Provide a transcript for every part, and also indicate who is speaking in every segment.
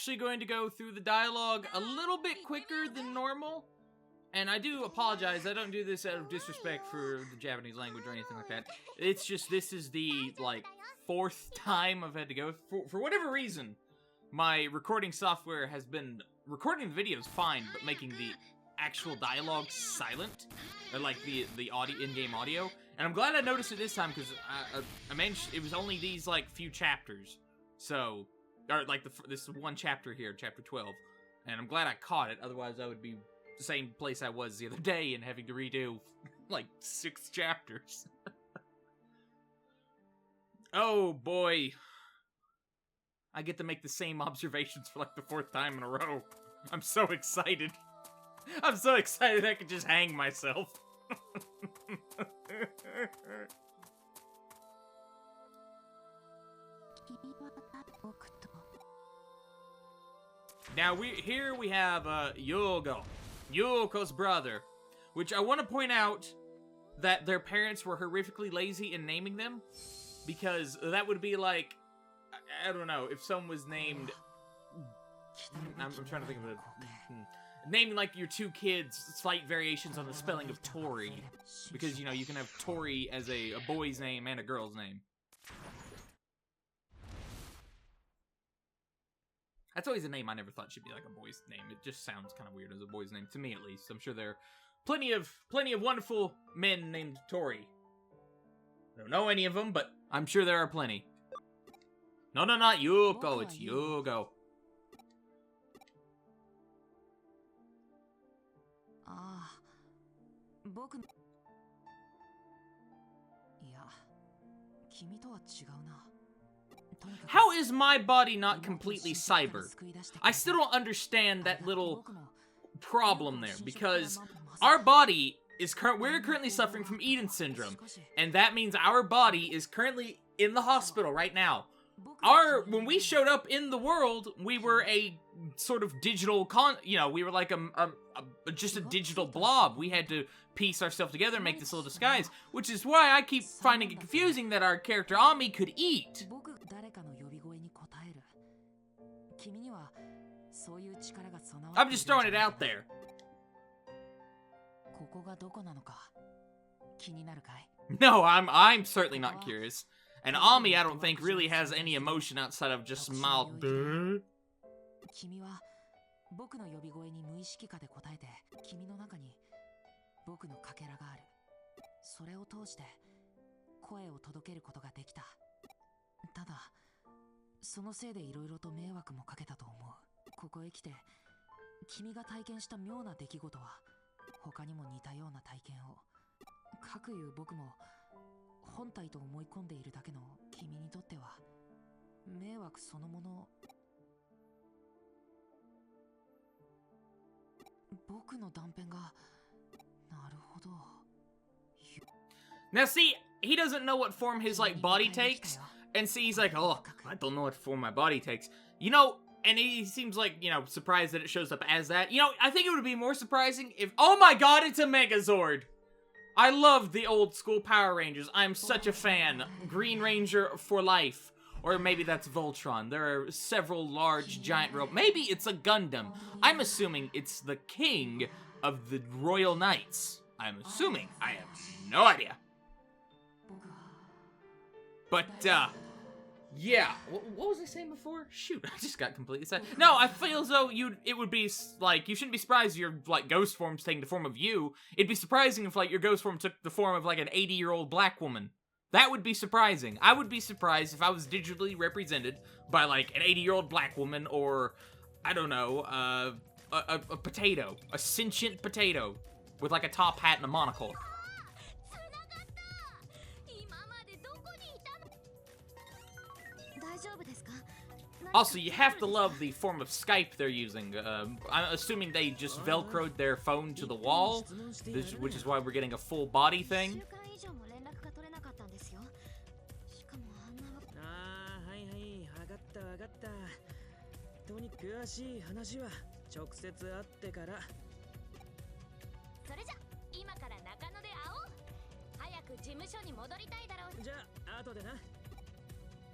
Speaker 1: actually going to go through the dialogue a little bit quicker than normal. And I do apologize, I don't do this out of disrespect for the Japanese language or anything like that. It's just, this is the, like, 4th time I've had to go. For whatever reason, my recording software has been recording the videos fine, but making the actual dialogue silent. Or, like, the audio, in-game audio. And I'm glad I noticed it this time, because I managed, it was only these, like, few chapters. So, or, like, this one chapter here, chapter 12. And I'm glad I caught it, otherwise I would be the same place I was the other day and having to redo, like, 6 chapters. Oh, boy. I get to make the same observations for, like, the 4th time in a row. I'm so excited. I'm so excited I could just hang myself. Now, here we have, Yoko's brother, which I want to point out that their parents were horrifically lazy in naming them, because that would be like, I don't know, if someone was named, I'm trying to think of it, naming like your 2 kids slight variations on the spelling of Tori, because, you know, you can have Tori as a boy's name and a girl's name. That's always a name I never thought should be like a boy's name. It just sounds kind of weird as a boy's name, to me at least. I'm sure there are plenty of wonderful men named Tori. I don't know any of them, but I'm sure there are plenty. No, not Yuko, it's Yugo. How is my body not completely cyber? I still don't understand that little problem there, because our body is we're currently suffering from Eden syndrome, and that means our body is currently in the hospital right now. When we showed up in the world, we were a sort of digital we were like just a digital blob. We had to piece ourselves together and make this little disguise, which is why I keep finding it confusing that our character Ami could eat. I'm just throwing it out there. No, I'm certainly not curious. And Ami, I don't think, really has any emotion outside of just smile. Now see, he doesn't know what form his, like, body takes, and see, he's like, oh, I don't know what form my body takes. You know, and he seems like, you know, surprised that it shows up as that. You know, I think it would be more surprising if, oh my god, it's a Megazord! I love the old school Power Rangers. I'm such a fan. Green Ranger for life. Or maybe that's Voltron. There are several large giant robots. Maybe it's a Gundam. I'm assuming it's the king of the Royal Knights. I'm assuming. I have no idea. But, yeah. What was I saying before? Shoot, I just got completely sad. No, I feel as though it would be, like, you shouldn't be surprised your, like, ghost form's taking the form of you. It'd be surprising if, like, your ghost form took the form of, like, an 80-year-old black woman. That would be surprising. I would be surprised if I was digitally represented by, like, an 80-year-old black woman or, I don't know, a potato. A sentient potato with, like, a top hat and a monocle. Also, you have to love the form of Skype they're using. I'm assuming they just Velcroed their phone to the wall, which is why we're getting a full body thing.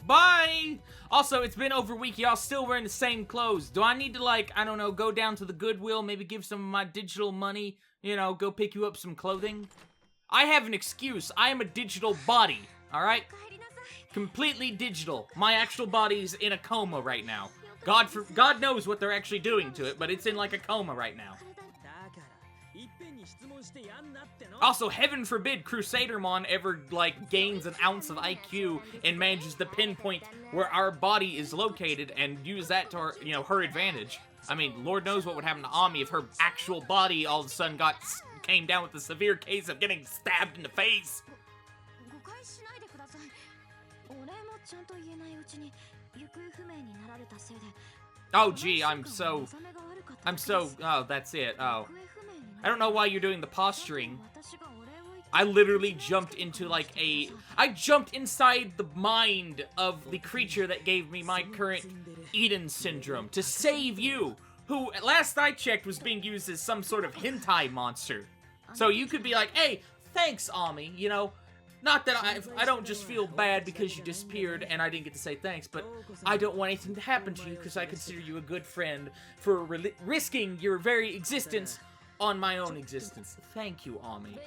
Speaker 1: Bye! Also, it's been over a week. Y'all still wearing the same clothes. Do I need to, like, I don't know, go down to the Goodwill, maybe give some of my digital money, you know, go pick you up some clothing? I have an excuse. I am a digital body, alright? Completely digital. My actual body's in a coma right now. God knows what they're actually doing to it, but it's in, like, a coma right now. Also, heaven forbid Crusadermon ever, like, gains an ounce of IQ and manages to pinpoint where our body is located and use that to her, you know, her advantage. I mean, Lord knows what would happen to Ami if her actual body all of a sudden came down with a severe case of getting stabbed in the face. Oh, gee, I'm so, oh, that's it, oh. I don't know why you're doing the posturing. I literally jumped into, like, I jumped inside the mind of the creature that gave me my current Eden syndrome to save you, who, last I checked, was being used as some sort of hentai monster. So you could be like, hey, thanks, Ami, you know, not that I don't just feel bad because you disappeared and I didn't get to say thanks, but I don't want anything to happen to you because I consider you a good friend for risking your very existence on my own existence. Thank you, Ami.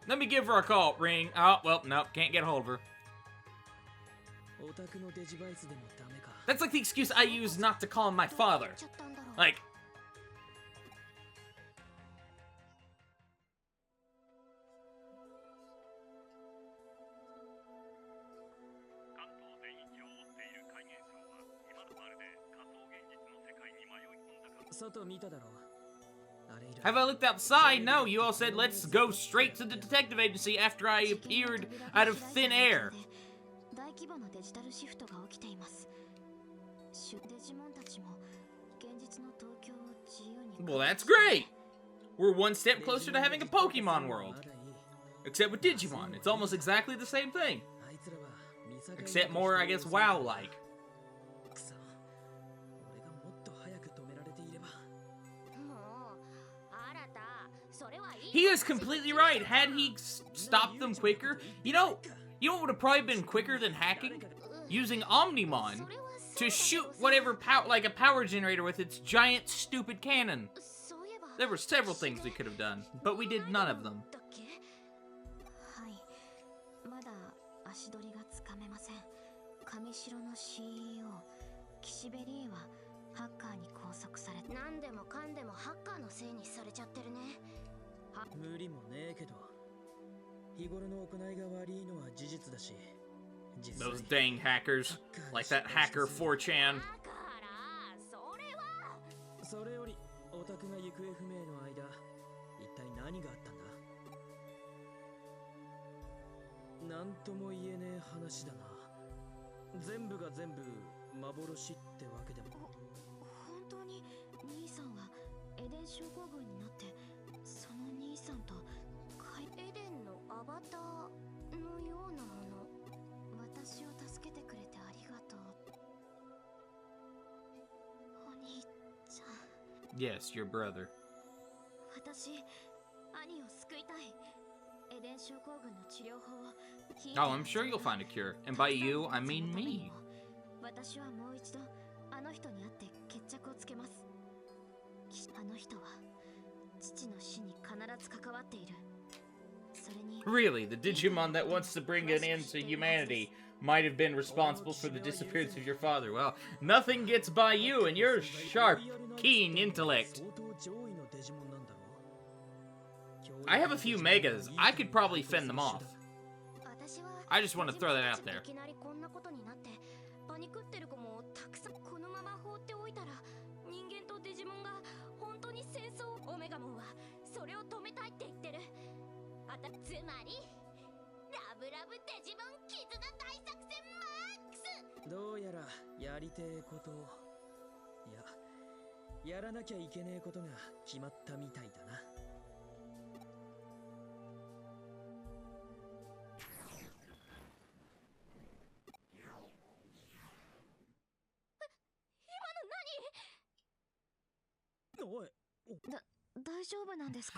Speaker 1: Let me give her a call. Ring. Oh, well, nope, can't get a hold of her. That's like the excuse I use not to call him my father. Like... Have I looked outside? No, you all said let's go straight to the detective agency after I appeared out of thin air. Well, that's great! We're one step closer to having a Pokemon world. Except with Digimon, it's almost exactly the same thing. Except more, I guess, WoW-like. He is completely right. Had he stopped them quicker, you know what would have probably been quicker than hacking? Using Omnimon to shoot whatever like a power generator with its giant stupid cannon. There were several things we could have done, but we did none of them. Those dang hackers, like that hacker 4chan. Yes, your brother. Oh, I'm sure you'll find a cure. And by you, I mean me. Really, the Digimon that wants to bring an end to humanity might have been responsible for the disappearance of your father. Well, nothing gets by you and your sharp, keen intellect. I have a few megas. I could probably fend them off. I just want to throw that out there.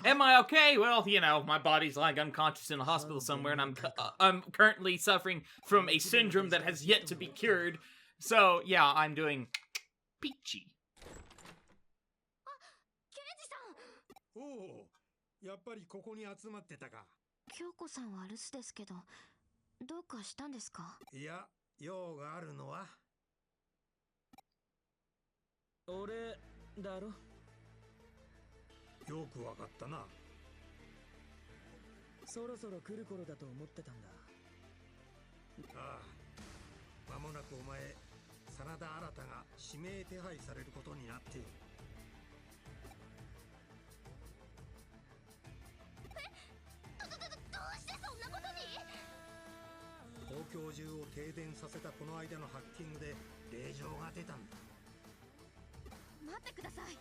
Speaker 1: Am I okay? Well, you know, my body's lying unconscious in a hospital somewhere, and I'm currently suffering from a syndrome that has yet to be cured. So, yeah, I'm doing peachy.
Speaker 2: おお、やっぱりここに集まってたか。
Speaker 3: 京子さんは留守ですけど、どうかしたんですか？
Speaker 2: いや、用があるのは。
Speaker 4: 俺だろ。
Speaker 2: よくわかったな。
Speaker 4: そろそろ来る頃だと思ってたんだ。
Speaker 2: ああ、間もなくお前、真田新が指名手配されることになっている。
Speaker 3: どうしてそんなことに？
Speaker 2: 東京中を停電させたこの間のハッキングで令状が出たんだ。
Speaker 3: 待ってください。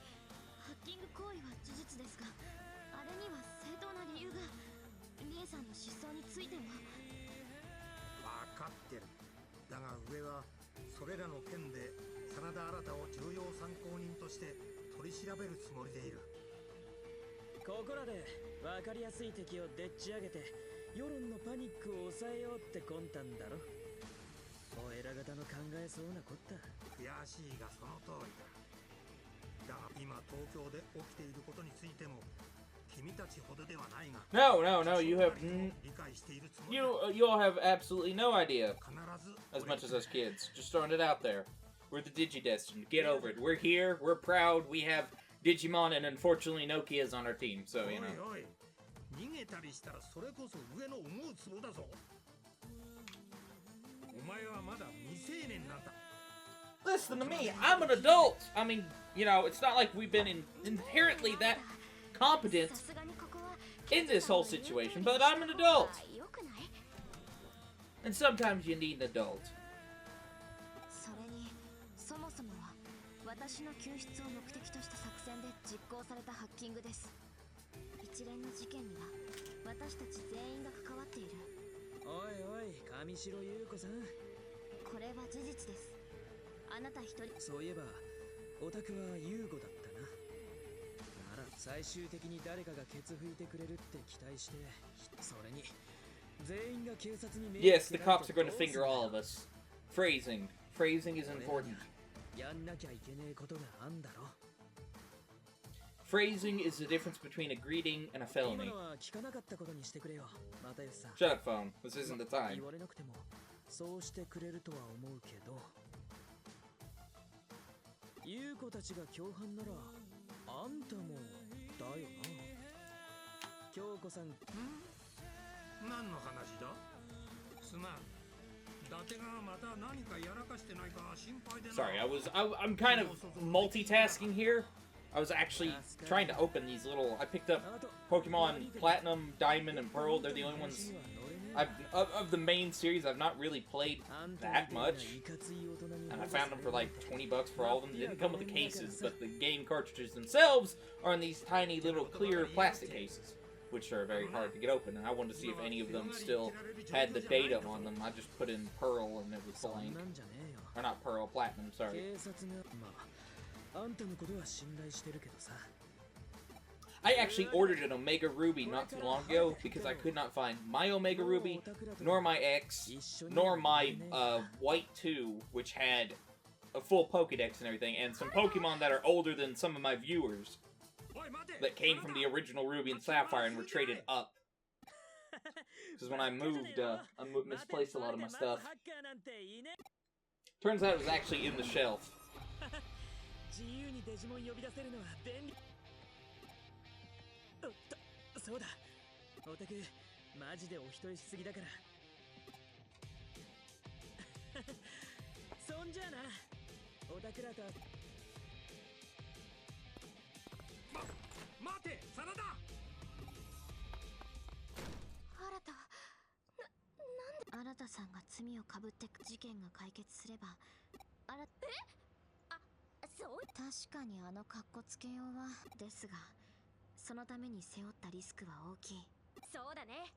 Speaker 3: ハッキング行為は事実ですが、あれには正当な理由が。リエさんの失踪については。
Speaker 2: 分かってる。だが上はそれらの件で真田新を重要参考人として取り調べるつもりでいる。
Speaker 4: ここらで分かりやすい敵をでっち上げて世論のパニックを抑えようって魂胆だろ。お偉方の考えそうなこった。
Speaker 2: 悔しいがその通りだ。だが今東京で起きていることについても君たちほどではないが。
Speaker 1: No, you have you all have absolutely no idea. As much as us kids, just throwing it out there. We're the Digidestined. Get over it. We're here. We're proud. We have Digimon, and unfortunately, Nokia's on our team. So you know.
Speaker 2: おいおい、逃げたりしたらそれこそ上の思うつぼだぞ。お前はまだ未成年なんだ。
Speaker 1: Listen to me. I'm an adult. I mean, you know, it's not like we've been inherently that competent in this whole situation, but I'm an adult. And sometimes you need an adult.
Speaker 3: それに、そもそもは私の救出を目的とした作戦で実行されたハッキングです。一連の事件には私たち全員が関わっている。
Speaker 4: おいおい、上白優子さん。
Speaker 3: これは事実です。あなた一人。
Speaker 4: そういえばオタクは優吾だったな。なら最終的に誰かがケツ拭いてくれるって期待して、それに全員が警察に迷惑。
Speaker 1: Yes, the cops are going to finger all of us. Phrasing is important.
Speaker 4: やんなきゃいけねえことがあんだろ。
Speaker 1: Phrasing is the difference between a greeting and a
Speaker 4: 今
Speaker 1: felony.
Speaker 4: のは聞かなかったことにしてくれよ。またよさ。
Speaker 1: Shut up, phone. This isn't the time.
Speaker 4: 言われなくてもそうしてくれるとは思うけど。優子たちが共犯ならあんたもだよな。京子さん。
Speaker 2: 何の話だ？すまん。伊達がまた何かやらかしてないか心配でな。
Speaker 1: Sorry, I'm kind of multitasking here. I was actually trying to open these little. I picked up Pokemon Platinum, Diamond, and Pearl. They're the only ones of the main series I've not really played that much. And I found them for like 20 bucks for all of them. They didn't come with the cases, but the game cartridges themselves are in these tiny little clear plastic cases, which are very hard to get open. And I wanted to see if any of them still had the data on them. I just put in Pearl and it was blank. Or not Pearl, Platinum, sorry. I actually ordered an Omega Ruby not too long ago because I could not find my Omega Ruby, nor my X, nor my White 2, which had a full Pokedex and everything, and some Pokemon that are older than some of my viewers that came from the original Ruby and Sapphire and were traded up. Because when I moved, I misplaced a lot of my stuff. Turns out it was actually in the shelf.
Speaker 4: 自由にデジモン呼び出せるのは便利。そうだ。オタクマジでお人よしすぎだから。そんじゃあな。オタクらと。
Speaker 2: 待て、真田。
Speaker 3: 新田さんが罪をかぶって事件が解決すれば、確かにあのカッコつけようはですが、そのために背負ったリスクは大きい。
Speaker 5: そうだね。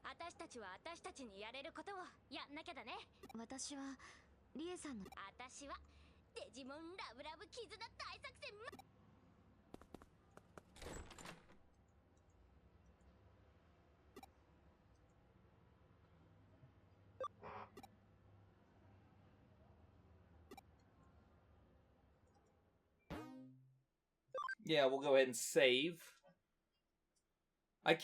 Speaker 5: 私たちは私たちにやれることをやんなきゃだね。
Speaker 3: 私はリエさんの。
Speaker 5: 私はデジモンラブラブ絆大作戦。
Speaker 1: Yeah, we'll go ahead and save. I've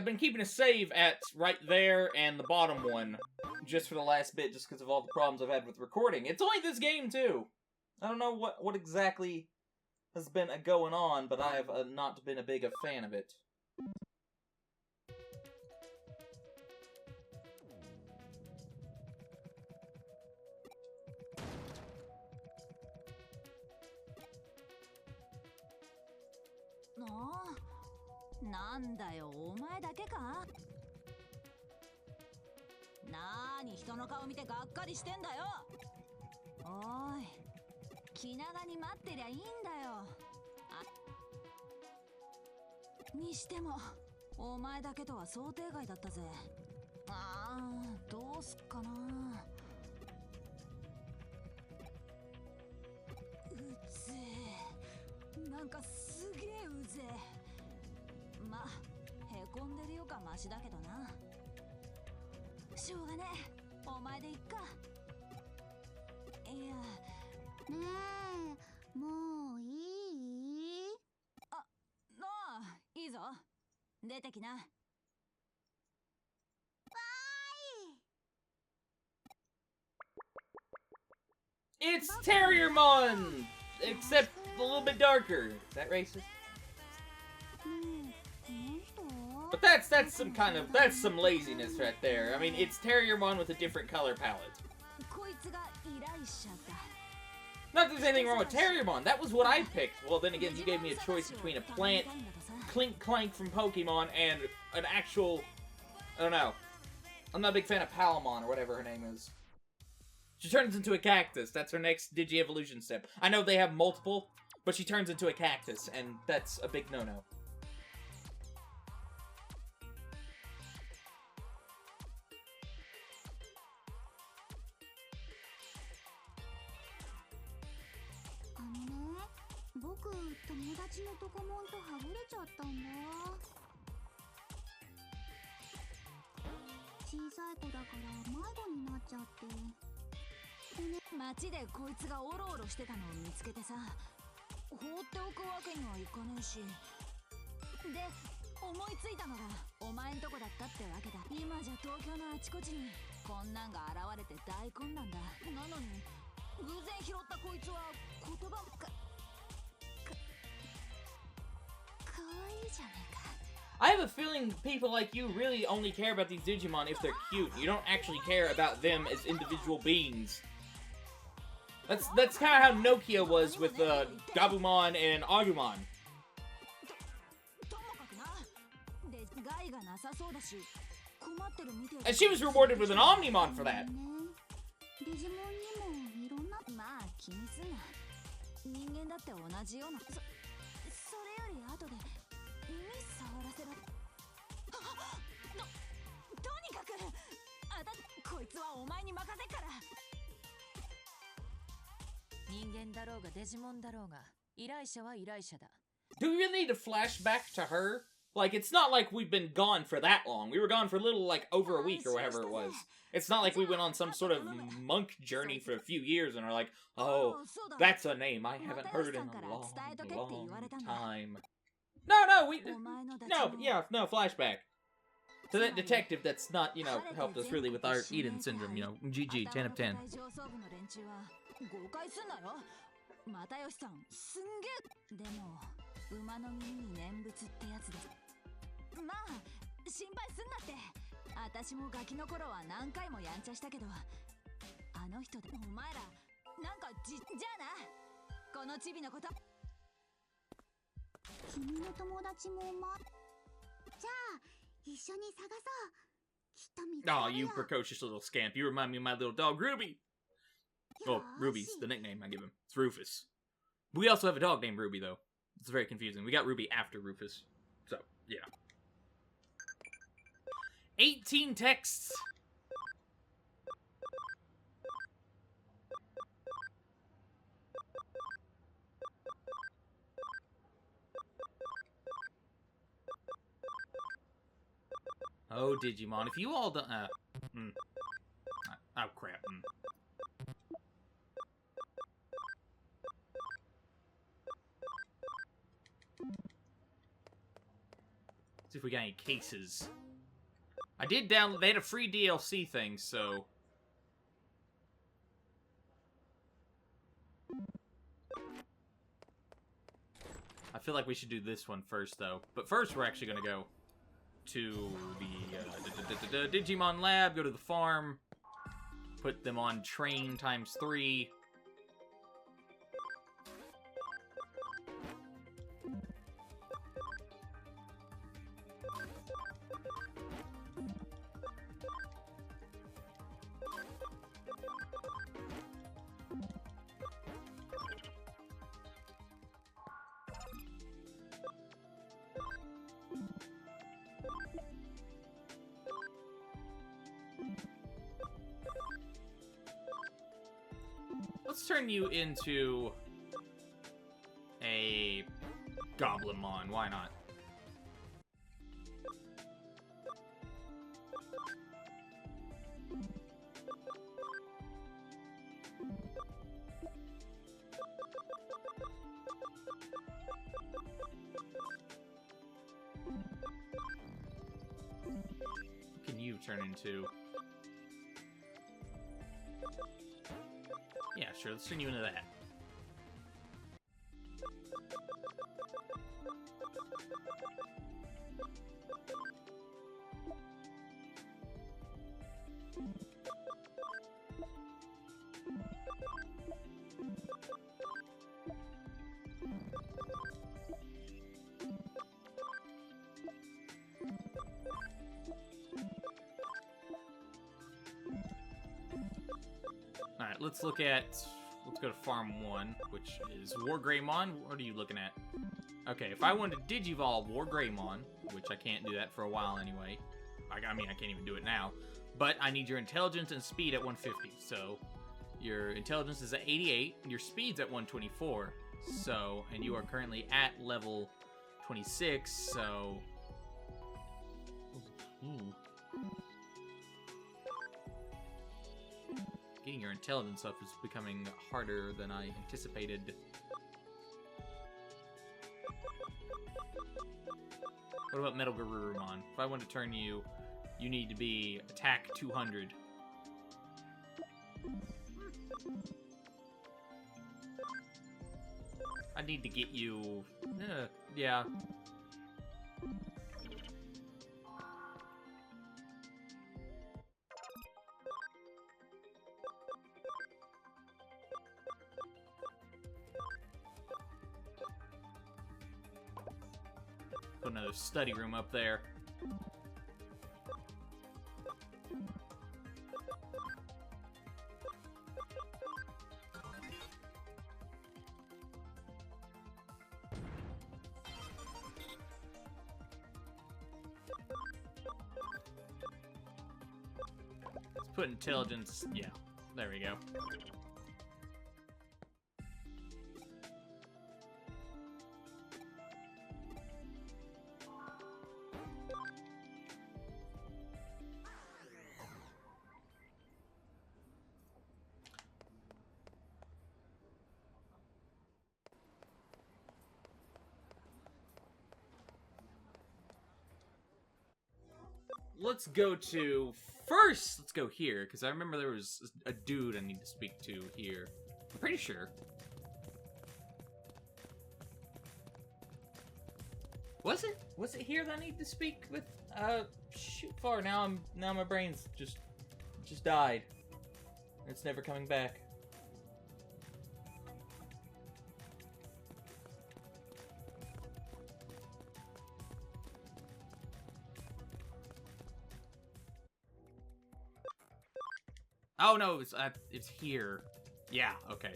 Speaker 1: been keeping a save at right there and the bottom one, just for the last bit, just because of all the problems I've had with recording. It's only this game, too! I don't know what exactly has been going on, but I have not been a big fan of it.
Speaker 3: Oh, なんだよ、お前だけか？なーに人の顔見てがっかりしてんだよ。おーい、気長に待ってりゃいいんだよ。にしてもお前だけとは想定外だったぜ。どうすっかな。うぜえ、なんかすげえうぜえ。まあへこんでるよかマシだけどな。しょうがねえ、お前でいっか。いや、ねえ、もういい？いいぞ、出てきな。
Speaker 1: It's Terriermon! Except a little bit darker. Is that racist? But that's some laziness right there. I mean, it's Terriermon with a different color palette. Not that there's anything wrong with Terriermon, that was what I picked. Well, then again, you gave me a choice between a plant, Clink Clank from Pokemon, and an actual... I don't know. I'm not a big fan of Palamon, or whatever her name is. She turns into a cactus. That's her next Digi-evolution step. I know they have multiple, but she turns into a cactus, and that's a big no-no. I have a feeling people like you really only care about these Digimon if they're cute. You don't actually care about them as individual beings. That's kind of how Nokia was with Gabumon and Agumon. And she was rewarded with an Omnimon for that. Do we really need to flash back to her? Like, it's not like we've been gone for that long. We were gone for a little, like, over a week or whatever it was. It's not like we went on some sort of monk journey for a few years and are like, oh, that's a name I haven't heard in a long, long time. No, flashback. To that detective that's not, you know, helped us really with our Eden syndrome, you know, GG, 10 of 10. Oh, you precocious little scamp. You remind me of my little dog, Ruby. Well, Ruby's the nickname I give him. It's Rufus. We also have a dog named Ruby, though. It's very confusing. We got Ruby after Rufus. So, yeah. 18 texts! Oh, Digimon, if you all don't... Oh, crap. See if we got any cases. I did download... They had a free DLC thing, so... I feel like we should do this one first, though. But first, we're actually going to go to the Digimon lab, go to the farm, put them on train ×3. Let's turn you into a Goblinmon. Why not? What can you turn into? Yeah, sure, let's turn you into that. Alright, let's look at... Let's go to Farm 1, which is Wargreymon. What are you looking at? Okay, if I wanted to Digivolve Wargreymon, which I can't do that for a while anyway. I mean, I can't even do it now. But I need your intelligence and speed at 150. So, your intelligence is at 88, and your speed's at 124. So, and you are currently at level 26, so... Ooh. Getting your intelligence up is becoming harder than I anticipated. What about Metal Garurumon? If I want to turn you, you need to be attack 200. I need to get you... yeah. Put another study room up there. Let's put intelligence. Yeah, there we go. Let's go to... First, let's go here, because I remember there was a dude I need to speak to here. I'm pretty sure. Was it? Was it here that I need to speak with? Shoot far. Now my brain's just died. It's never coming back. Oh no, it's here. Yeah, okay.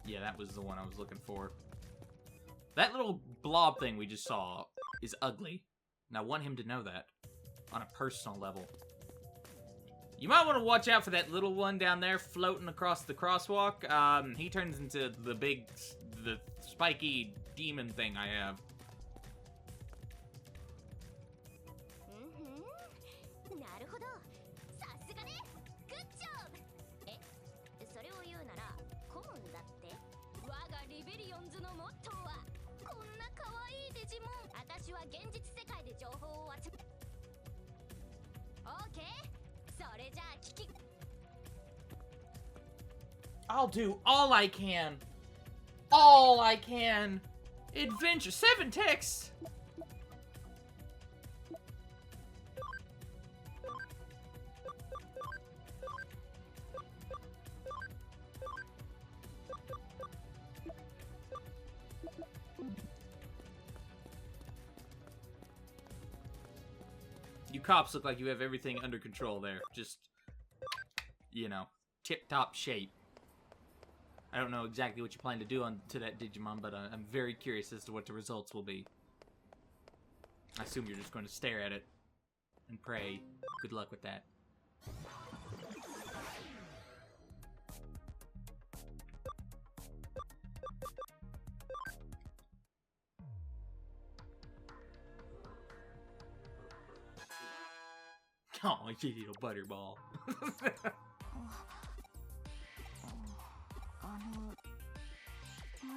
Speaker 1: Yeah, that was the one I was looking for. That little blob thing we just saw is ugly. And I want him to know that. On a personal level. You might want to watch out for that little one down there floating across the crosswalk. He turns into the spiky demon thing I have.
Speaker 5: モンズのモットーはこんな可愛いデジモン。私は現実世界で情報を集め。オーケー、それじゃあ聞き。
Speaker 1: I'll do all I can. All I can. Adventure. 7 texts. You cops look like you have everything under control there. Just, you know, tip-top shape. I don't know exactly what you plan to do to that Digimon, but I'm very curious as to what the results will be. I assume you're just going to stare at it and pray. Good luck with that. Oh, you little butterball.
Speaker 3: あの、あ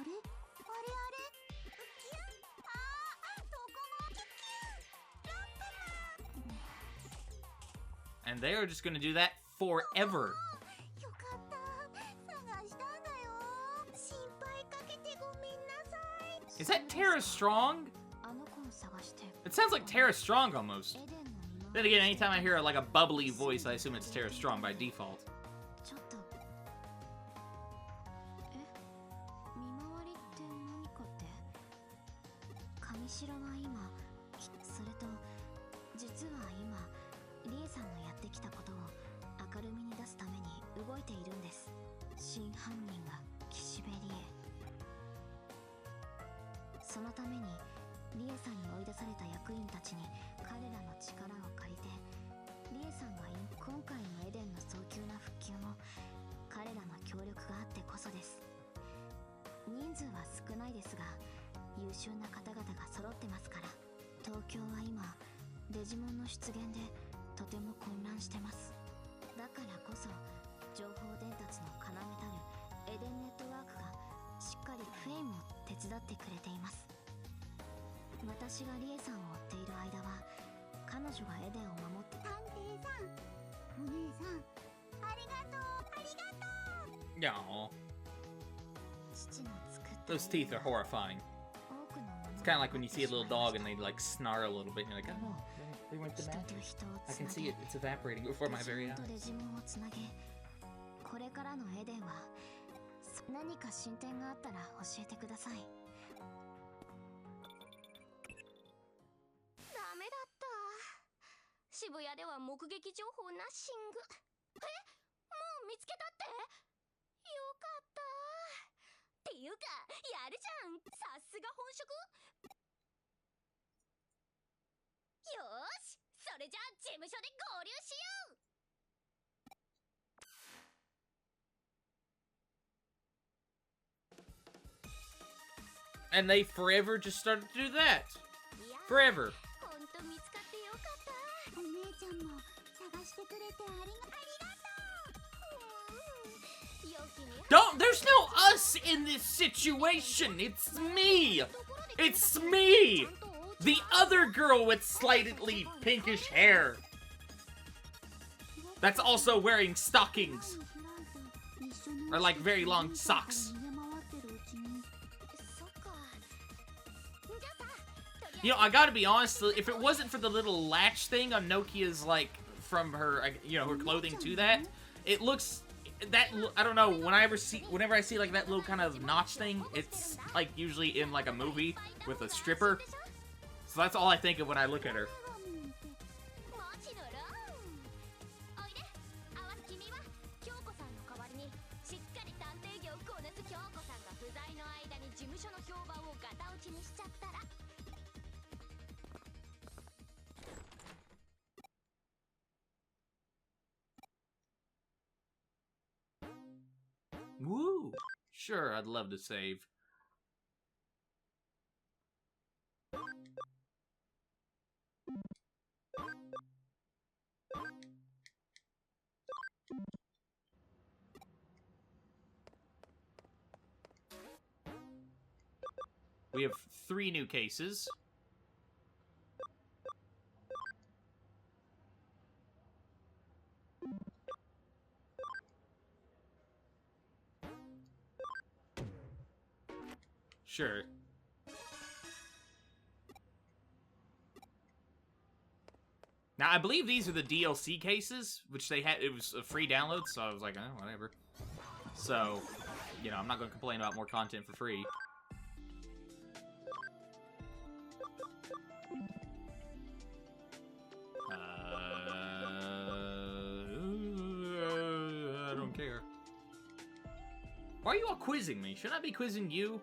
Speaker 3: れあれあれキュン、そこのキュン、ランプマン。
Speaker 1: And they are just going to do that forever.
Speaker 3: よかった、探したんだよ。心配かけてごめんなさい。
Speaker 1: Is that Tara Strong?
Speaker 3: あの子を探して。
Speaker 1: It sounds like Tara Strong almost.
Speaker 3: エデンの見回
Speaker 1: Then again, anytime I hear like a bubbly voice, I assume it's Tara Strong by default.
Speaker 3: ちょっと。見回りって何かって？上白は今、それと実は今、リエさんのやってきたことを明るみに出すために動いているんです。真犯人が岸辺理恵。そのためにリエさんに追い出された役員たちに彼らの力を借りて、リエさんが今回のエデンの早急な復旧も彼らの協力があってこそです。人数は少ないですが優秀な方々が揃ってますから。東京は今デジモンの出現でとても混乱してます。だからこそ情報伝達の要たるエデンネットワークがしっかりフェイムを手伝ってくれています。私がリエさんを追っている間は彼女がエデンを守って。探偵さん、お姉さん、ありがとう、ありがとう。
Speaker 1: Yeah.
Speaker 3: 父の作った
Speaker 1: Those teeth are horrifying.
Speaker 3: 多くのもの
Speaker 1: It's kind of like when you see a little dog and they like snarl a little bit and you're like, oh, they went to
Speaker 3: 人と
Speaker 1: magic.
Speaker 3: 人を
Speaker 1: I
Speaker 3: つ
Speaker 1: can
Speaker 3: な
Speaker 1: see
Speaker 3: げ
Speaker 1: it. It's evaporating before my
Speaker 3: デジ
Speaker 1: very
Speaker 3: モン
Speaker 1: eyes.
Speaker 3: とデジモンをつなげ、これからのエデンは何か進展があったら教えてください。
Speaker 5: ダメだった。渋谷では目撃情報ナッシング。もう見つけたって？よかった。っていうか、やるじゃん。さすが本職。よーし、それじゃあ事務所で合流しよう。
Speaker 1: And they forever just started to do that. Forever.
Speaker 5: ほんと見つかってよかった。
Speaker 3: お姉ちゃんも探してくれてありがとう。
Speaker 5: 良きに
Speaker 1: Don't, there's no us in this situation. It's me. It's me. The other girl with slightly pinkish hair. That's also wearing stockings. Or like very long socks.
Speaker 5: そっか。じゃあさ、とりあえず
Speaker 1: You know, I gotta be honest, if it wasn't for the little latch thing on Nokia's, like, from her, you know, her clothing to that, it looks, that, I don't know, whenever I see, like, that little kind of notch thing, it's, like, usually in, like, a movie with a stripper. So that's all I think of when I look at her.
Speaker 5: もちろん。おいで。あわ君は京子さんの代わりにしっかり探偵業をこなす。京子さんが不在の間に事務所の評判をガタ落ちにしちゃったら。
Speaker 1: Woo! Sure, I'd love to save. We have 3 new cases. Sure. Now, I believe these are the DLC cases, which they had. It was a free download, so I was like, whatever. So, you know, I'm not going to complain about more content for free. I don't care. Why are you all quizzing me? Shouldn't I be quizzing you?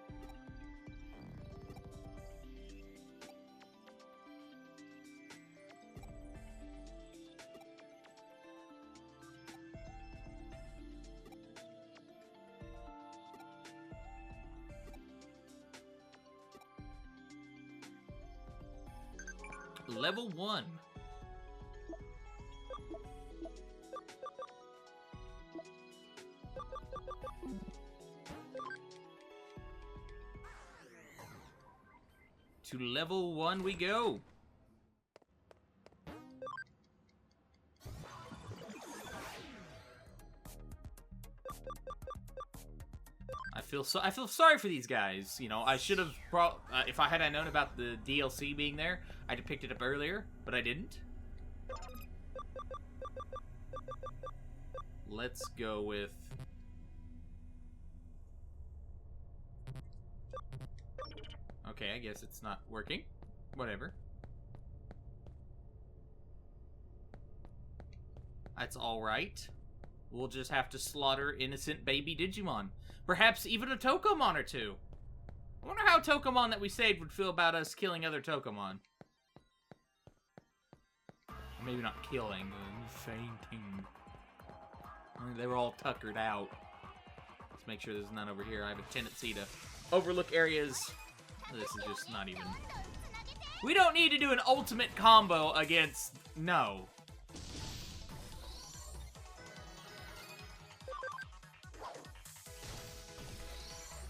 Speaker 1: Level 1. To level 1 we go. I feel sorry for these guys. You know, I should have brought if I had known about the DLC being there, I'd have picked it up earlier, but I didn't. Let's go with okay, I guess it's not working. Whatever. That's alright. We'll just have to slaughter innocent baby Digimon. Perhaps even a Tokomon or two. I wonder how Tokomon that we saved would feel about us killing other Tokomon. Maybe not killing, fainting. I mean, they were all tuckered out. Let's make sure there's none over here. I have a tendency to overlook areas. This is just not even... We don't need to do an ultimate combo against... No.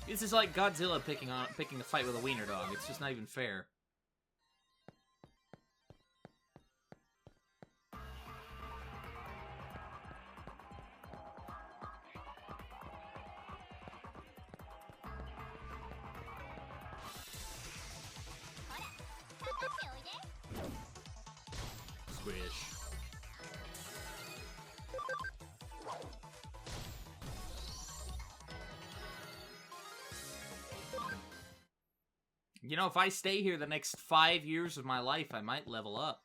Speaker 1: This is like Godzilla picking a fight with a wiener dog. It's just not even fair. Squish. You know, if I stay here the next 5 years of my life, I might level up.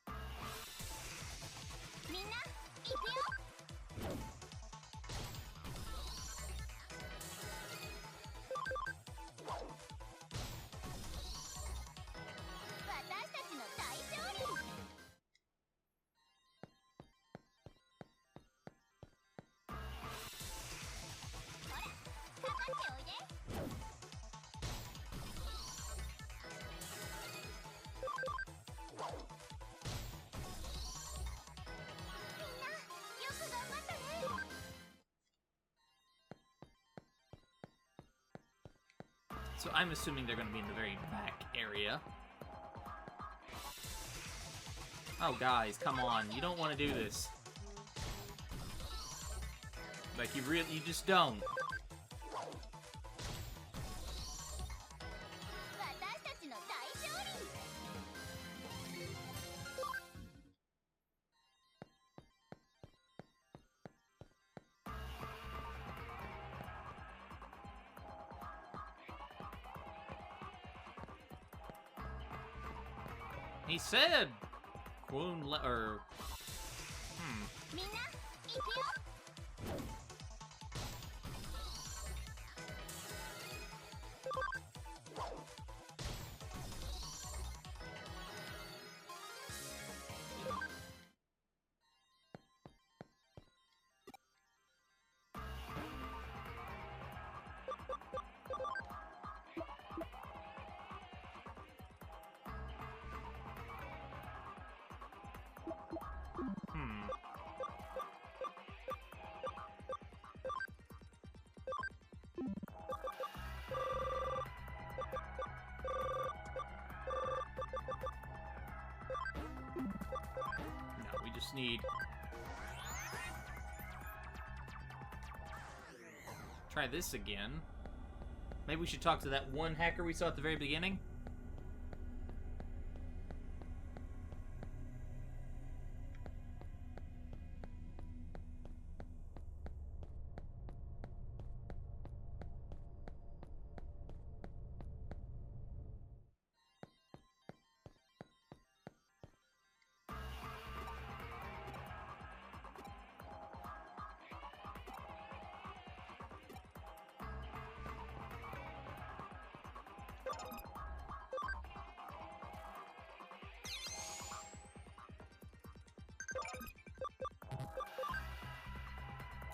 Speaker 1: So I'm assuming they're going to be in the very back area. Oh, guys, come on. You don't want to do this. Like, you just don't. He said, or just need... Try this again. Maybe we should talk to that one hacker we saw at the very beginning?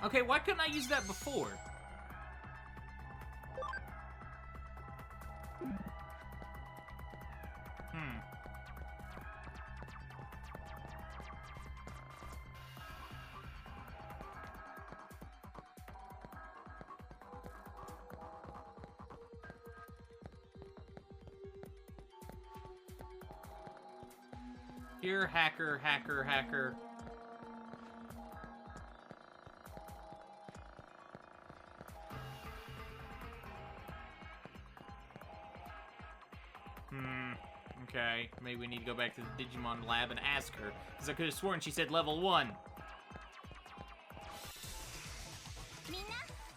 Speaker 1: Okay, why couldn't I use that before? Here, hacker, hacker, hacker. Okay, maybe we need to go back to the Digimon lab and ask her, because I could have sworn she said level 1.
Speaker 5: みんな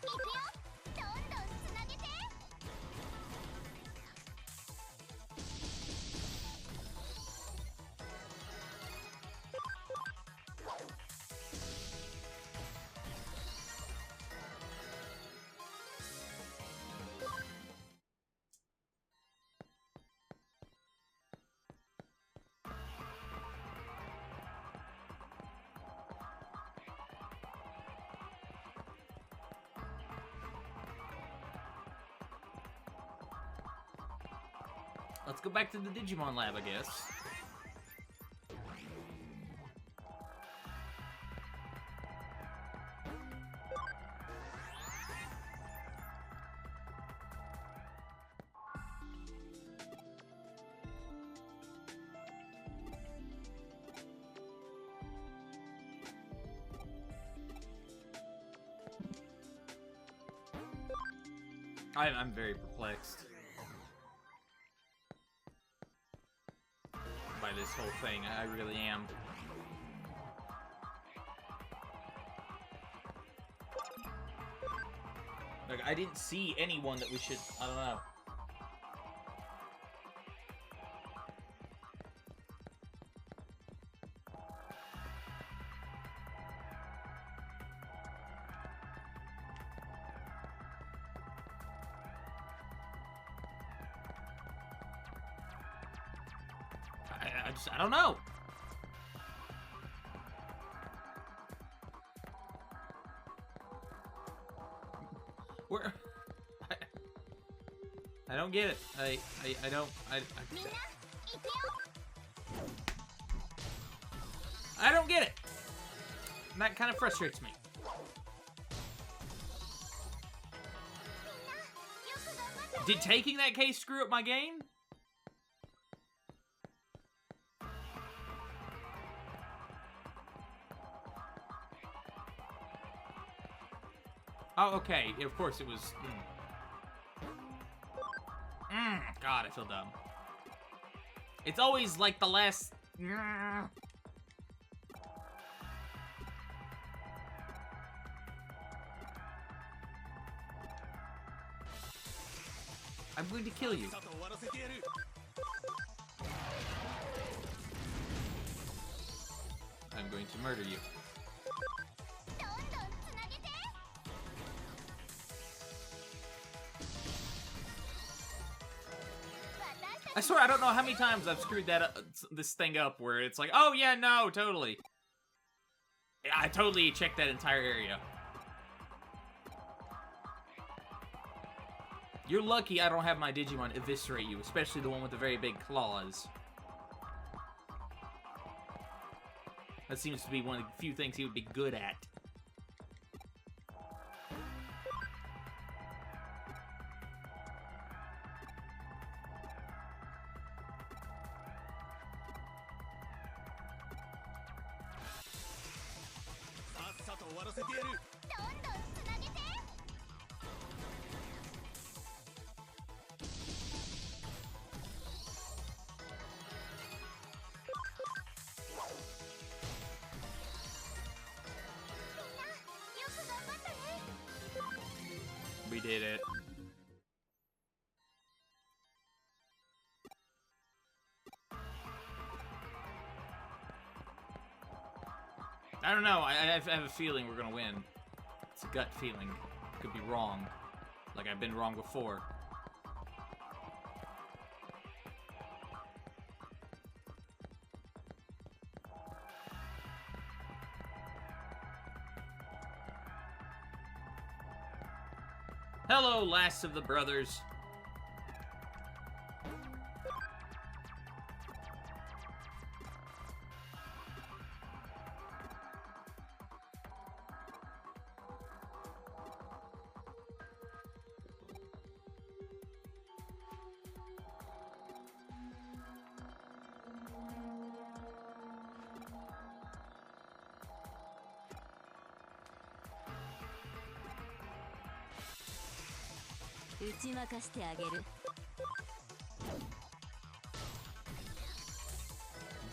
Speaker 5: 行くよどんどんつなげて
Speaker 1: Let's go back to the Digimon lab, I guess. I'm very perplexed by this whole thing. I really am. Like, I didn't see anyone that we should... I don't know. I don't know. Where? I don't get it. I don't. I don't get it. And that kind of frustrates me. Did taking that case screw up my game? Oh, okay. Of course it was... God, I feel dumb. It's always like the last... I'm going to kill you. I'm going to murder you. I swear, I don't know how many times I've screwed that up, this thing up where it's like, oh yeah, no, totally. I totally checked that entire area. You're lucky I don't have my Digimon eviscerate you, especially the one with the very big claws. That seems to be one of the few things he would be good at.
Speaker 2: 終わらせてやる。
Speaker 5: どんどんつなげて。みんなよく頑張ったね。
Speaker 1: We did it. I don't know. I have a feeling we're gonna win. It's a gut feeling. Could be wrong. Like I've been wrong before. Hello, last of the brothers.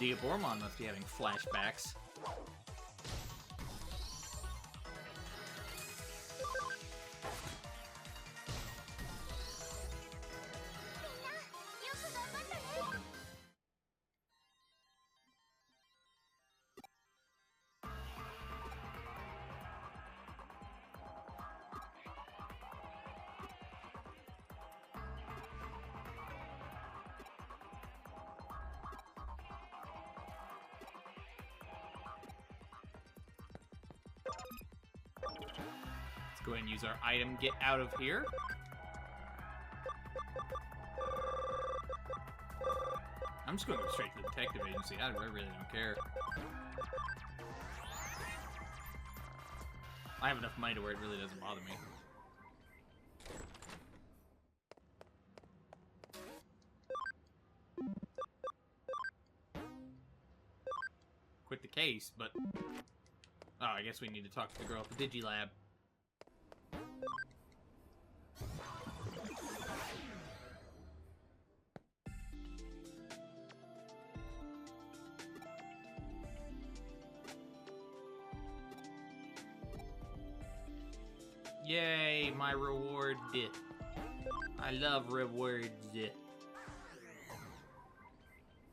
Speaker 1: Digimon must be having flashbacks. Let's go ahead and use our item, get out of here. I'm just going to go straight to the detective agency. I really don't care. I have enough money to where it really doesn't bother me. Quit the case, but... Oh, I guess we need to talk to the girl at the Digilab. Yay, my reward. I love rewards.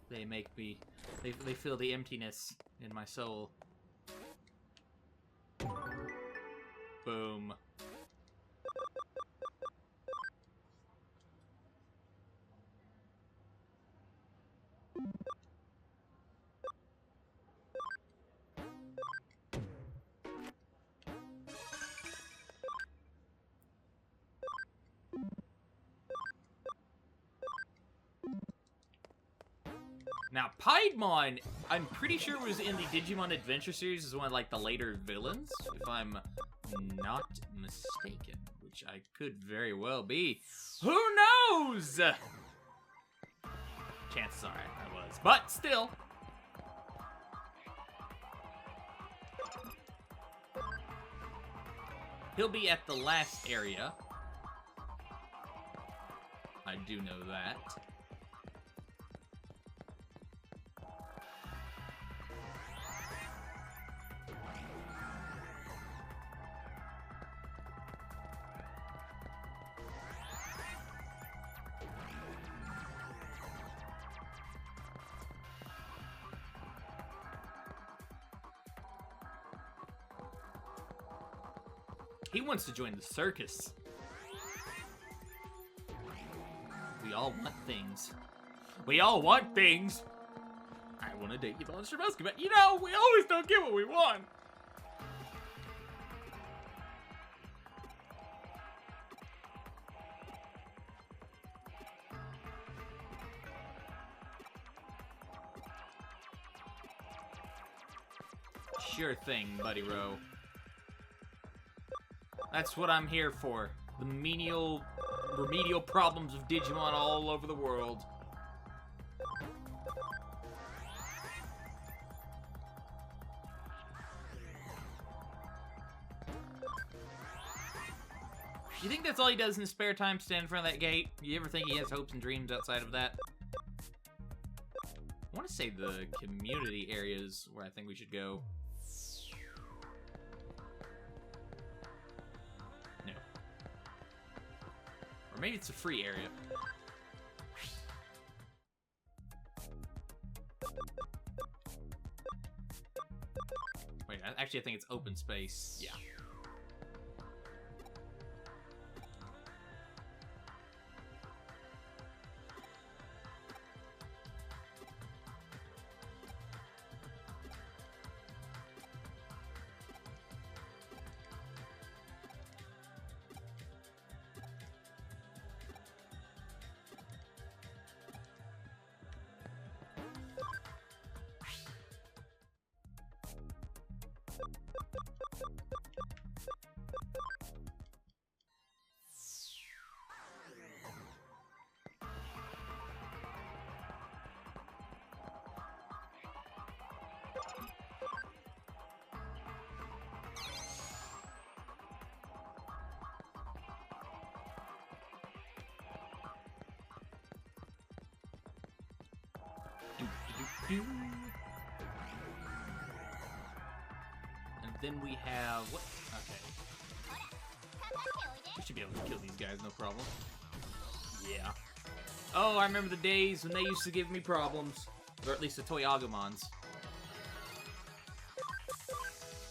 Speaker 1: They make me... They fill the emptiness in my soul. Boom. Now, Piedmon, I'm pretty sure was in the Digimon Adventure series as one of, like, the later villains, if I'm not mistaken, which I could very well be. Who knows? Chances are I was, but still. He'll be at the last area. I do know that. He wants to join the circus. We all want things. We all want things. I want to date Yvonne Strahovski, but you know, we always don't get what we want. Sure thing, Buddy Row. That's what I'm here for. The remedial problems of Digimon all over the world. You think that's all he does in his spare time, stand in front of that gate? You ever think he has hopes and dreams outside of that? I want to say the community areas where I think we should go. No. Or maybe it's a free area. Wait, actually I think it's open space. Yeah. And then we have what? Okay. We should be able to kill these guys, no problem. Yeah. Oh, I remember the days when they used to give me problems. Or at least the Toy Agumons.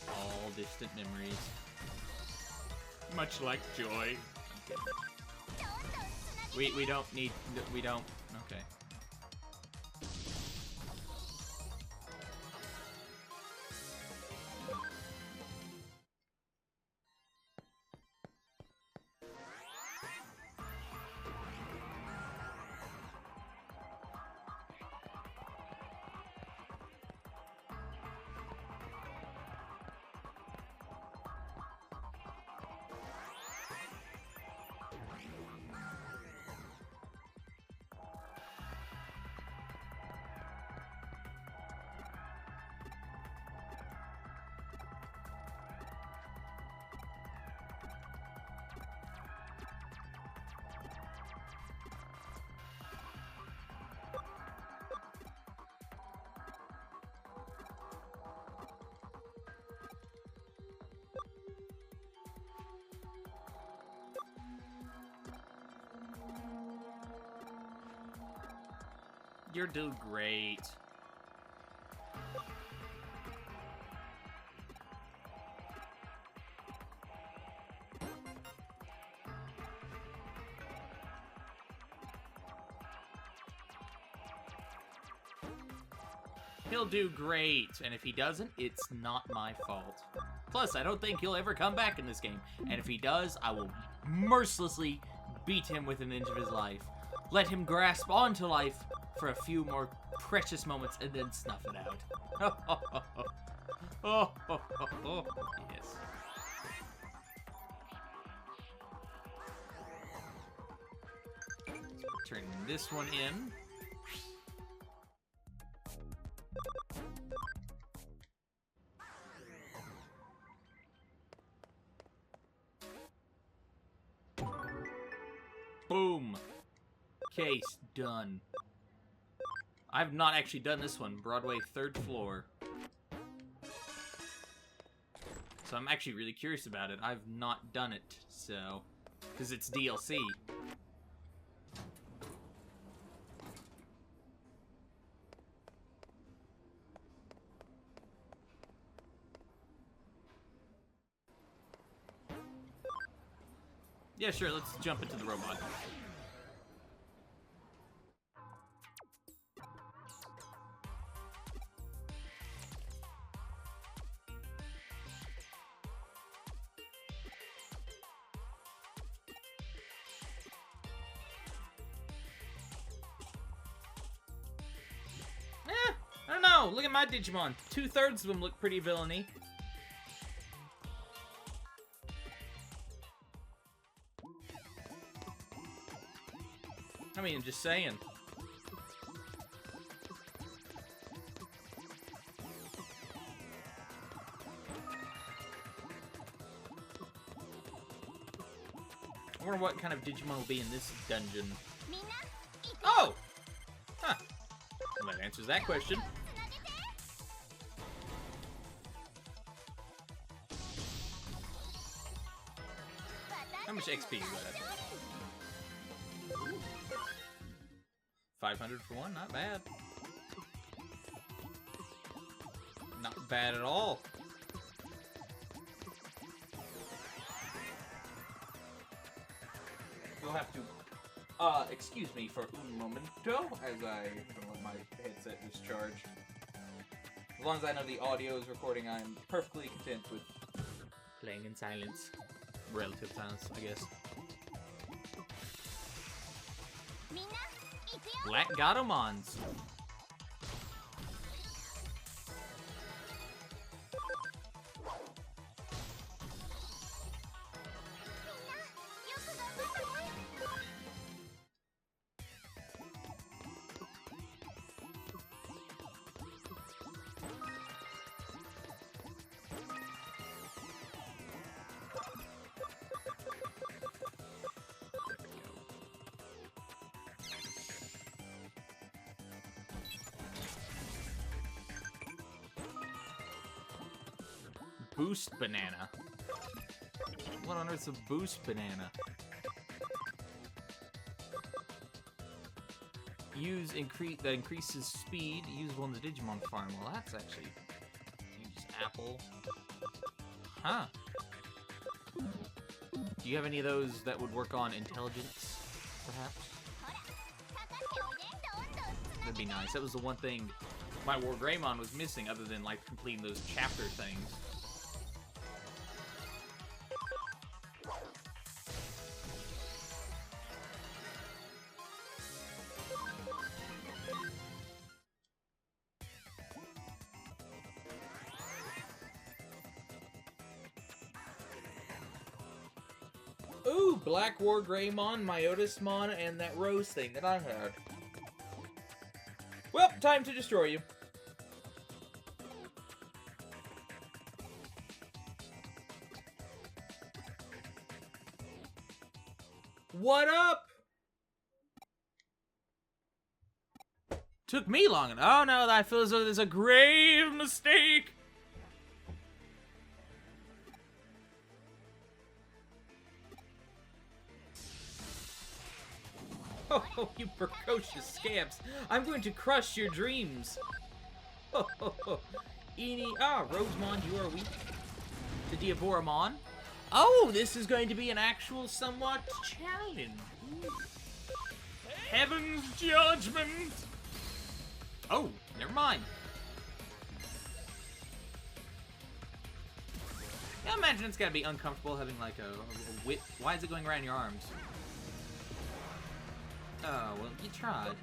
Speaker 1: All distant memories. Much like joy. Okay. We don't need... We don't... Okay. You're doing great. He'll do great, and if he doesn't, it's not my fault. Plus, I don't think he'll ever come back in this game, and if he does, I will mercilessly beat him with an inch of his life. Let him grasp onto life for a few more precious moments and then snuff it out. Yes. Turn this one in. Boom. Case done. I've not actually done this one. Broadway 3rd floor. So I'm actually really curious about it. I've not done it, so... Because it's DLC. Yeah, sure, let's jump into the robot. I don't know. Look at my Digimon. 2/3 of them look pretty villainy. I mean, just saying. wonder what kind of Digimon will be in this dungeon.
Speaker 5: みんな行くよ
Speaker 1: Oh! Huh. Well, that answers that question. How much XP you got? 500 for one, not bad. Not bad at all. You'll have to, excuse me for un momento as I let my headset discharge. As long as I know the audio is recording, I'm perfectly content with playing in silence. Relative silence, I guess.
Speaker 5: みんな行くよ
Speaker 1: Black Gatomons.
Speaker 5: よく頑張ったね
Speaker 1: Boost banana. What on earth's a boost banana? That increases speed usable in the Digimon farm. Well, that's actually use apple. Huh. Do you have any of those that would work on intelligence, perhaps?
Speaker 5: ほらかかっておいでどんどんつな
Speaker 1: That'd be nice. That was the one thing my War Greymon was missing, other than like completing those chapter things. Ooh, Black War Greymon, Myotismon, and that Rose thing that I had. Well, time to destroy you. What up? Took me long enough. Oh no, I feel as though there's a grave mistake. Oh, you precocious scamps. I'm going to crush your dreams. Rosemon, you are weak. To Diaboramon. Oh, this is going to be an actual somewhat challenge. Heaven's judgment. Oh, never mind. I imagine it's gotta be uncomfortable having like a whip. Why is it going around your arms? Oh, well, you tried.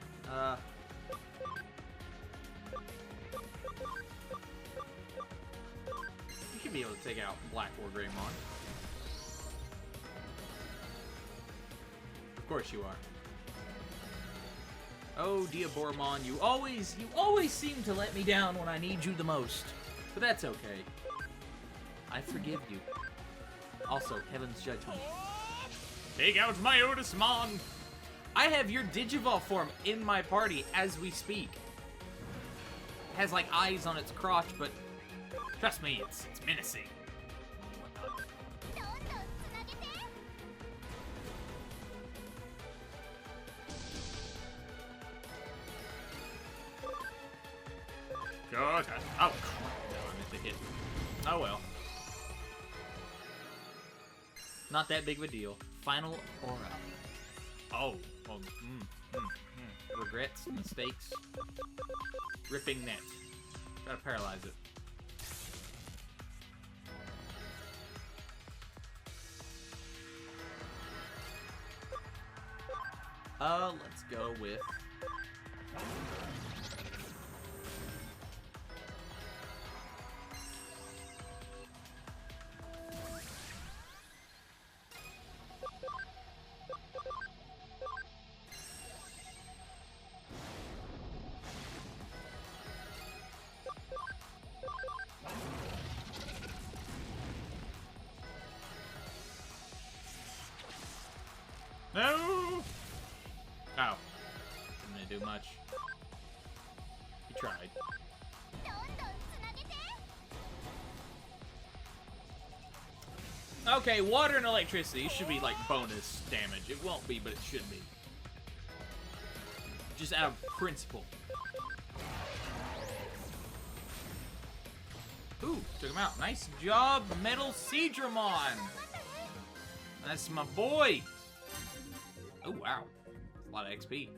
Speaker 1: You should be able to take out Black War Greymon. Of course you are. Oh, Diaboramon, you always seem to let me down when I need you the most. But that's okay. I forgive you. Also, Heaven's Judgment. Take out my Otismon! I have your Digivolve form in my party as we speak. It has like eyes on its crotch, but trust me, it's menacing.
Speaker 5: どんどんつなげて
Speaker 1: God, oh, crap, I meant to hit. Oh well. Not that big of a deal. Final aura. Oh, regrets, mistakes, ripping net. Gotta paralyze it. Let's go with... do much. He tried.
Speaker 5: どんどんつなげて
Speaker 1: Okay, water and electricity should be like bonus damage. It won't be, but it should be. Just out of principle. Ooh, took him out. Nice job, Metal Seadramon. That's my boy. Oh, wow. A lot of XP.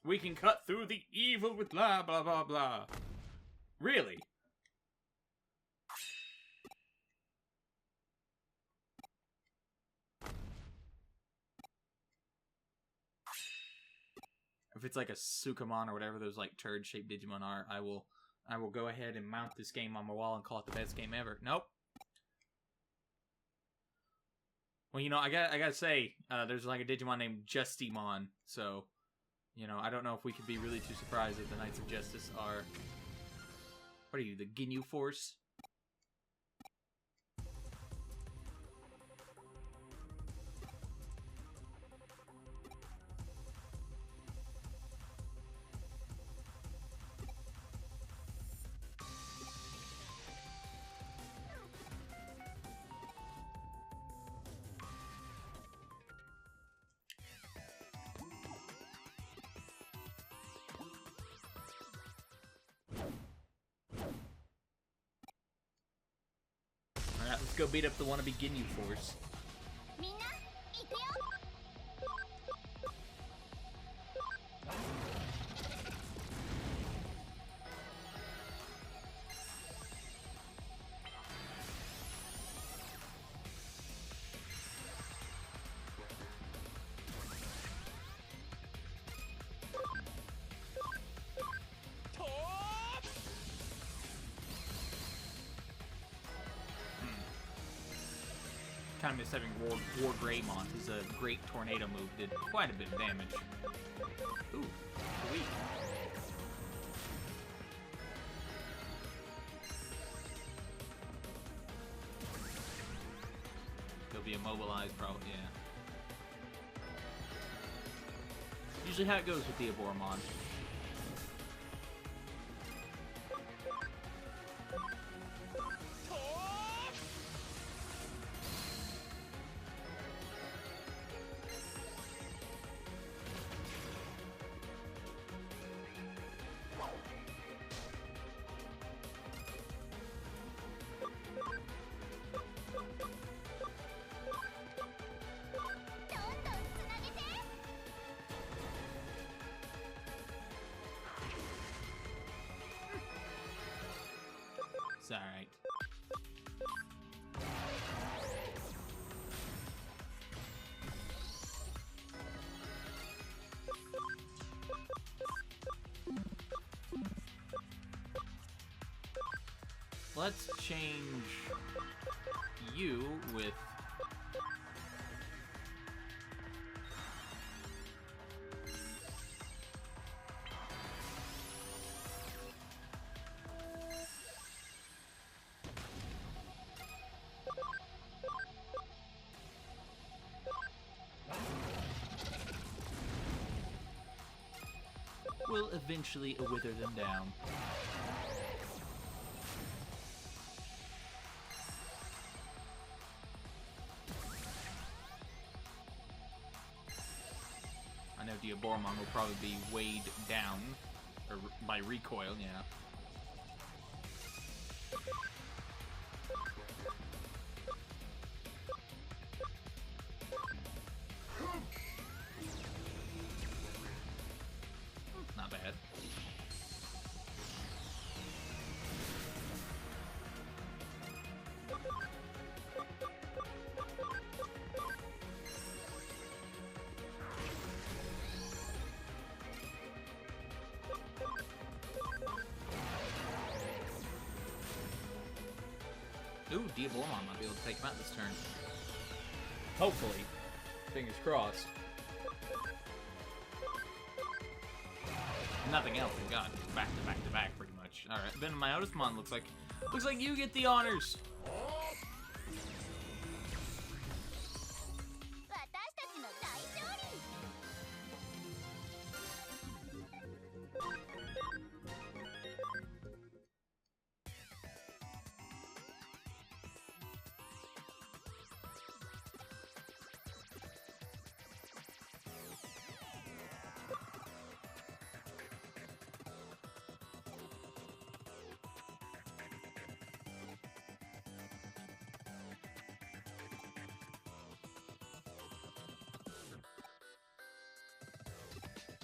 Speaker 1: We can cut through the evil with blah, blah, blah, blah. Really? If it's like a Sukamon or whatever those like turd-shaped Digimon are, I will go ahead and mount this game on my wall and call it the best game ever. Nope. Well, you know, I gotta say, there's like a Digimon named Justimon, so... You know, I don't know if we could be really too surprised that the Knights of Justice are... What are you, the Ginyu Force? Alright, let's go beat up the wannabe Ginyu Force.
Speaker 5: みんな行くよ
Speaker 1: Kind of miss having War Greymon. His great tornado move did quite a bit of damage. Ooh, sweet. He'll be immobilized, probably, yeah. Usually how it goes with the Aboromon. It's alright. Let's change you with... We'll eventually wither them down. I know Diaboromon will probably be weighed down or by recoil, yeah. Not bad. Ooh, Diaboromon might be able to take him out this turn. Hopefully. Fingers crossed. Nothing else, thank God. Back to back to back, pretty much. Alright, Venomyotismon looks like you get the honors.
Speaker 5: 私たちの大勝利。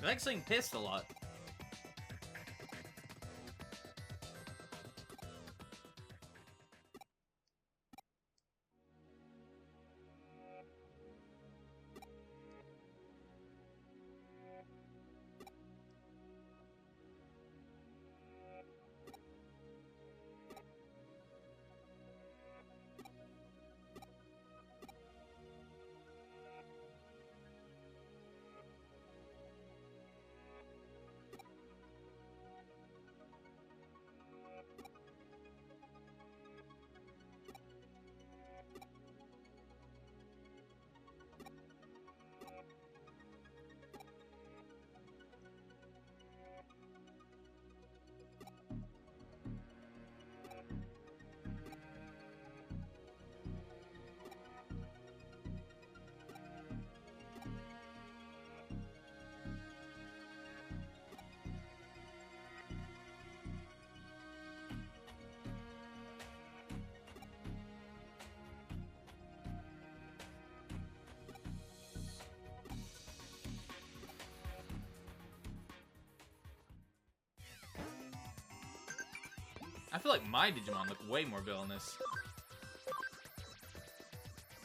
Speaker 1: I like saying pissed a lot. I feel like my Digimon look way more villainous.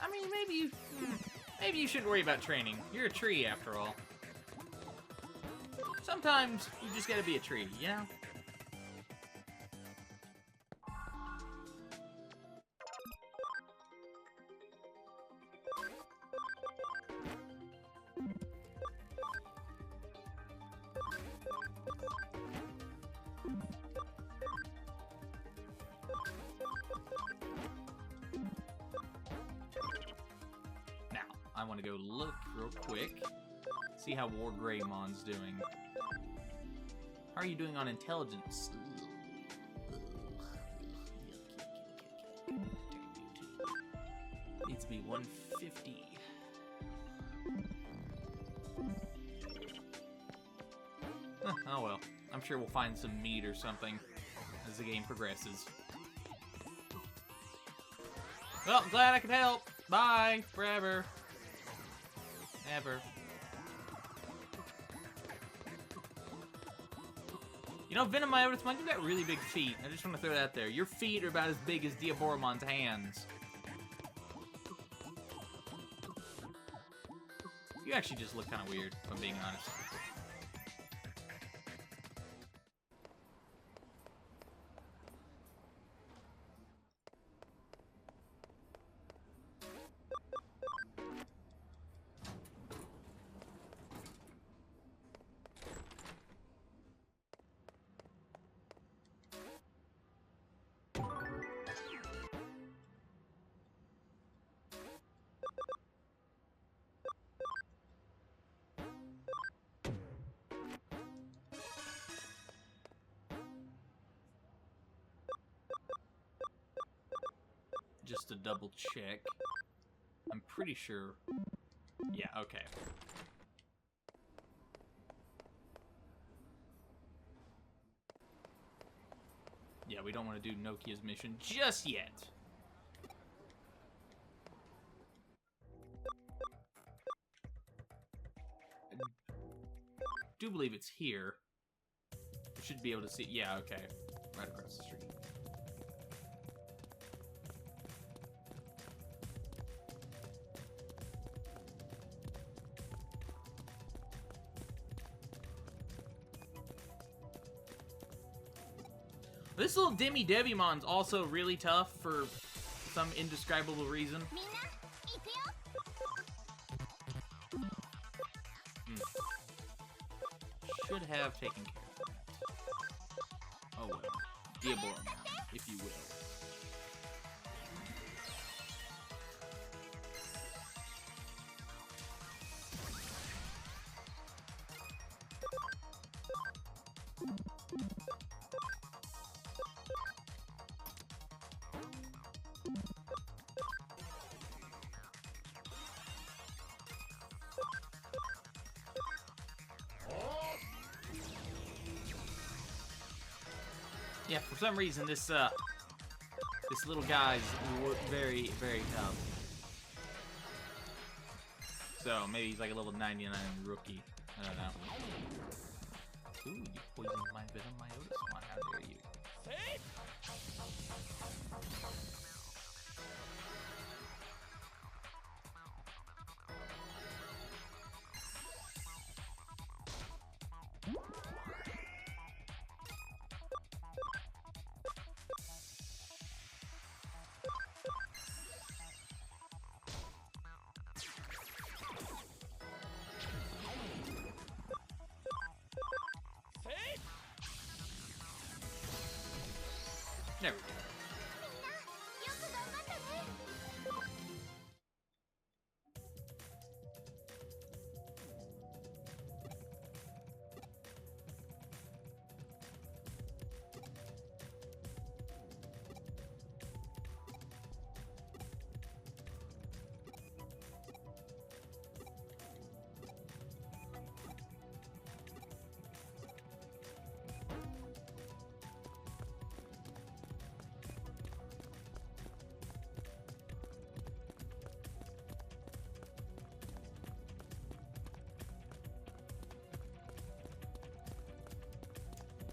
Speaker 1: I mean, maybe you shouldn't worry about training. You're a tree, after all. Sometimes you just gotta be a tree, you know? I want to go look real quick, see how War Greymon's doing. How are you doing on intelligence? Needs to be 150. Oh well, I'm sure we'll find some meat or something as the game progresses. Well, glad I could help. Bye, forever. Ever. You know, Venomyotismon, you've got really big feet. I just want to throw that out there. Your feet are about as big as Diaboromon's hands. You actually just look kind of weird, if I'm being honest. Just to double check. I'm pretty sure. Yeah, okay. Yeah, we don't want to do Nokia's mission just yet. I do believe it's here. We should be able to see. Yeah, okay. Right across the street. This little Demi Devimon's also really tough for some indescribable reason.
Speaker 5: みんな行くよ。
Speaker 1: Should have taken care of that. Oh well. Diaborum, if you will. Yeah, for some reason this this little guy's very, very tough. So maybe he's like a level 99 rookie. I don't know. Ooh, you poisoned my venom, my Otismon. How dare you? There we go.
Speaker 5: みんなよく頑張ったね。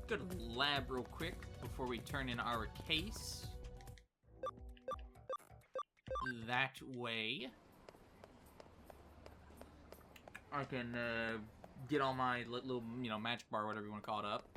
Speaker 1: Go to the lab real quick before we turn in our case. That way, I can get all my little, you know, magic bar, whatever you want to call it, up.